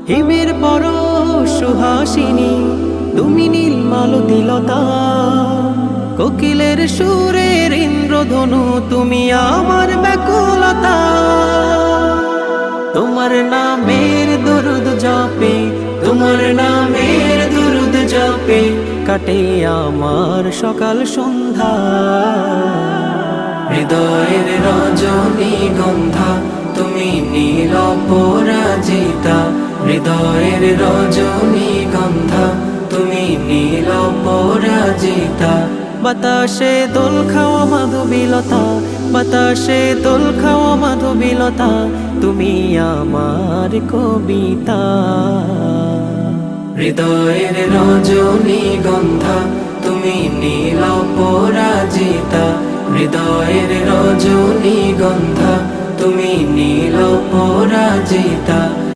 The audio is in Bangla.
হিমের পর সুহাসিনী তুমি নীল মালতীলতা, কোকিলের সুরের ইন্দ্রধনু তুমি আমার ব্যাকুলতা। তোমার নামের দরুদ জপে, তোমার নামের দরুদ জপে কাটে আমার সকাল সন্ধ্যা। হৃদয়ের রজনীগন্ধা তুমি নীল অপরাজিতা, হৃদয়ের রজনীগন্ধা তুমি নীল অপরাজিতা। বাতাসে দোল খাওয়া মাধবীলতা, বাতাসে দোল খাওয়া মাধবীলতা তুমি আমার কবিতা। হৃদয়ের রজনীগন্ধা তুমি নীল অপরাজিতা, হৃদয়ের রজনীগন্ধা তুমি নীল অপরাজিতা।